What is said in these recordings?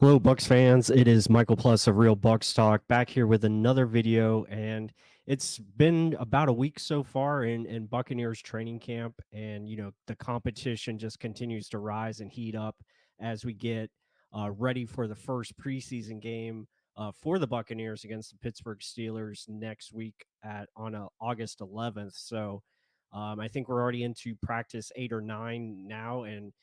Hello, Bucs fans. It is Michael Plus of Real Bucs Talk back here with another video. And it's been about a week so far in Buccaneers training camp. And, the competition just continues to rise and heat up as we get ready for the first preseason game for the Buccaneers against the Pittsburgh Steelers next week on August 11th. So I think we're already into practice 8 or 9 now. And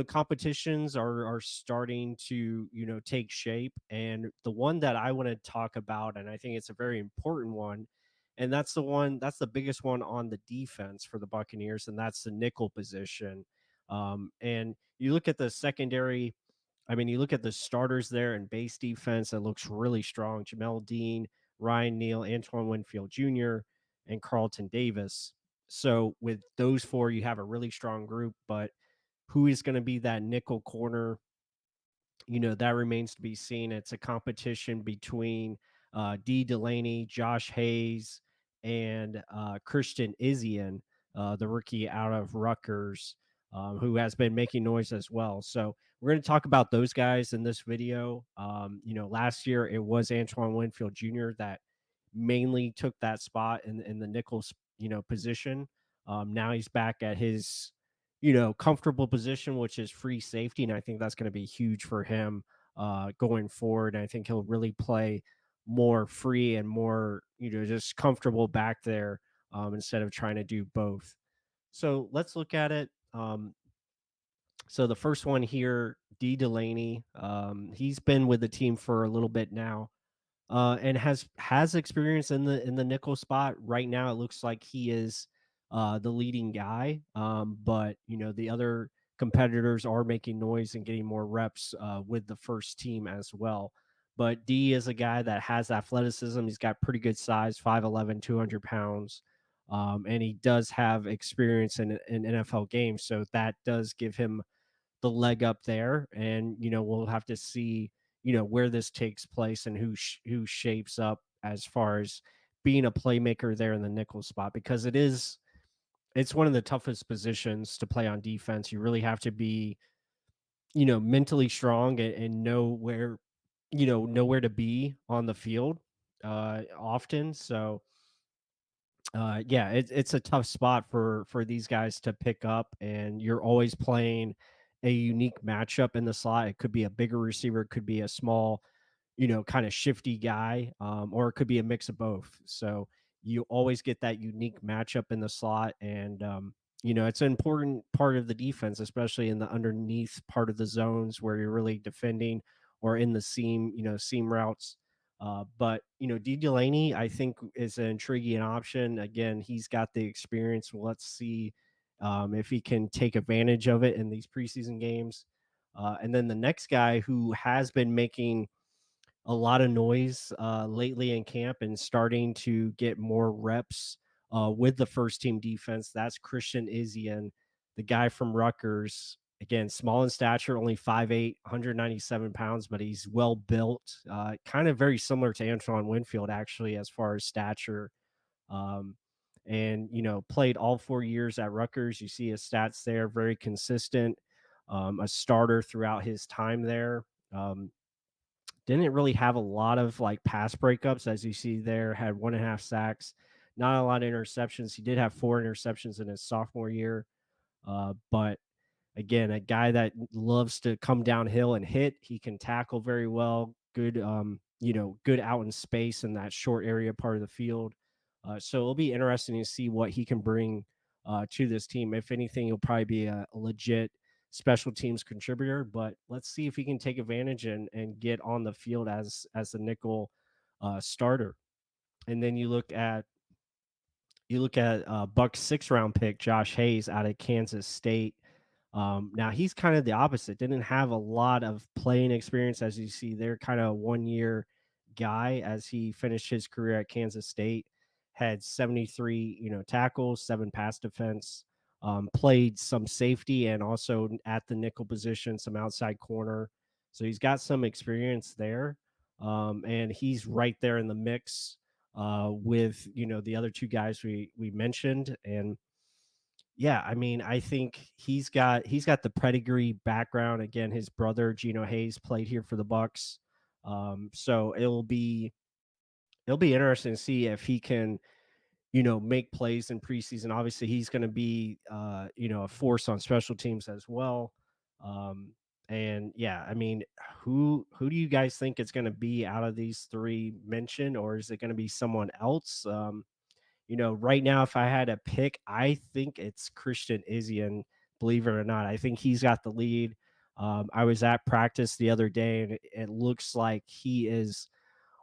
competitions are starting to take shape, and the one that I want to talk about, and I think it's a very important one, and that's the biggest one on the defense for the Buccaneers, and that's the nickel position. And you look at the secondary. I mean, you look at the starters there and base defense that looks really strong: Jamel Dean, Ryan Neal, Antoine Winfield Jr., and Carlton Davis. So with those four, you have a really strong group. But who is going to be that nickel corner? That remains to be seen. It's a competition between Delaney, Josh Hayes, and Christian Izian, the rookie out of Rutgers, who has been making noise as well. So we're going to talk about those guys in this video. Last year it was Antoine Winfield Jr. that mainly took that spot in the Nichols, position. Now he's back at his, comfortable position, which is free safety. And I think that's going to be huge for him going forward. And I think he'll really play more free and more, just comfortable back there instead of trying to do both. So let's look at it. So the first one here, Delaney, he's been with the team for a little bit now, and has experience in the nickel spot. Right now, it looks like he is the leading guy, but the other competitors are making noise and getting more reps with the first team as well. But D is a guy that has athleticism. He's got pretty good size, 5'11", 200 pounds. And he does have experience in NFL games. So that does give him the leg up there. And, we'll have to see, where this takes place and who shapes up as far as being a playmaker there in the nickel spot, because it's one of the toughest positions to play on defense. You really have to be, mentally strong and know where to be on the field often. So yeah, it's a tough spot for these guys to pick up, and you're always playing a unique matchup in the slot. It could be a bigger receiver, it could be a small, kind of shifty guy, or it could be a mix of both. So you always get that unique matchup in the slot, and it's an important part of the defense, especially in the underneath part of the zones where you're really defending, or in the seam, seam routes. But Delaney, I think, is an intriguing option. Again, he's got the experience. Let's see if he can take advantage of it in these preseason games. And then the next guy who has been making a lot of noise lately in camp and starting to get more reps with the first team defense. That's Christian Izian, the guy from Rutgers. Again, small in stature, only 5'8", 197 pounds, but he's well built. Kind of very similar to Antoine Winfield, actually, as far as stature. Um, and, played all 4 years at Rutgers. You see his stats there, very consistent, a starter throughout his time there. Didn't really have a lot of like pass breakups, as you see there. Had 1.5 sacks, not a lot of interceptions. He did have 4 interceptions in his sophomore year, but again, a guy that loves to come downhill and hit. He can tackle very well. Good, good out in space in that short area part of the field. So it'll be interesting to see what he can bring to this team. If anything, he'll probably be a legit special teams contributor. But let's see if he can take advantage and get on the field as the nickel starter. And then you look at Buck's 6th round pick, Josh Hayes, out of Kansas State. Now he's kind of the opposite. Didn't have a lot of playing experience, as you see there. Kind of a 1 year guy as he finished his career at Kansas State. Had 73, tackles, 7 pass defense. Played some safety and also at the nickel position, some outside corner. So he's got some experience there, and he's right there in the mix with the other two guys we mentioned. And Yeah, I mean, I think he's got the pedigree background. Again, his brother Geno Hayes played here for the Bucs. So it'll be interesting to see if he can, make plays in preseason. Obviously, he's going to be, a force on special teams as well. And yeah, I mean, who do you guys think it's going to be out of these three mentioned, or is it going to be someone else? Right now, if I had to pick, I think it's Christian Izian. Believe it or not, I think he's got the lead. I was at practice the other day, and it looks like he is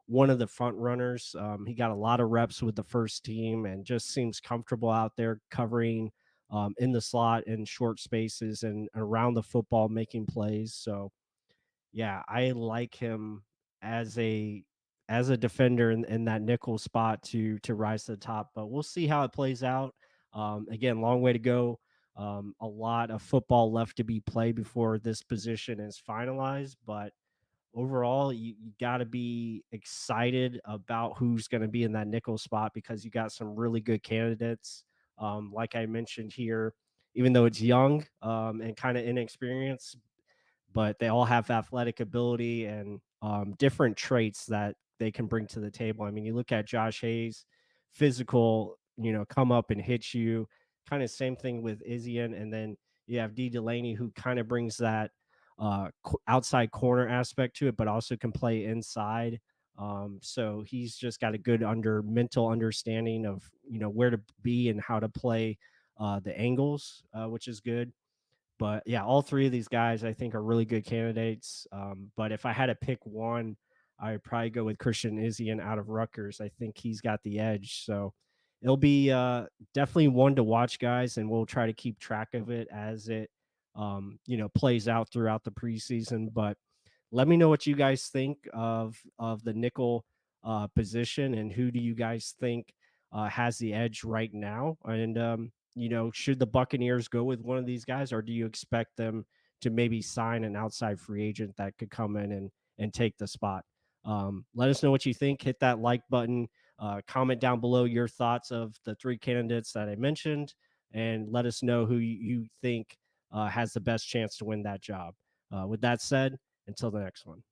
one of the front runners. He got a lot of reps with the first team and just seems comfortable out there covering in the slot in short spaces and around the football, making plays. So yeah, I like him as a defender in that nickel spot to rise to the top. But we'll see how it plays out. Again, long way to go. A lot of football left to be played before this position is finalized. But overall, you got to be excited about who's going to be in that nickel spot because you got some really good candidates. Like I mentioned here, even though it's young and kind of inexperienced, but they all have athletic ability and different traits that they can bring to the table. I mean, you look at Josh Hayes, physical, come up and hit you. Kind of same thing with Izian, and then you have Delaney who kind of brings that outside corner aspect to it, but also can play inside. So he's just got a good mental understanding of where to be and how to play the angles, which is good. But yeah, all three of these guys I think are really good candidates. But if I had to pick one, I would probably go with Christian Izian out of Rutgers. I think he's got the edge. So it'll be definitely one to watch, guys, and we'll try to keep track of it as it plays out throughout the preseason. But let me know what you guys think of the nickel position, and who do you guys think has the edge right now? And should the Buccaneers go with one of these guys, or do you expect them to maybe sign an outside free agent that could come in and take the spot? Let us know what you think. Hit that like button. Comment down below your thoughts of the three candidates that I mentioned, and let us know who you think has the best chance to win that job. With that said, until the next one.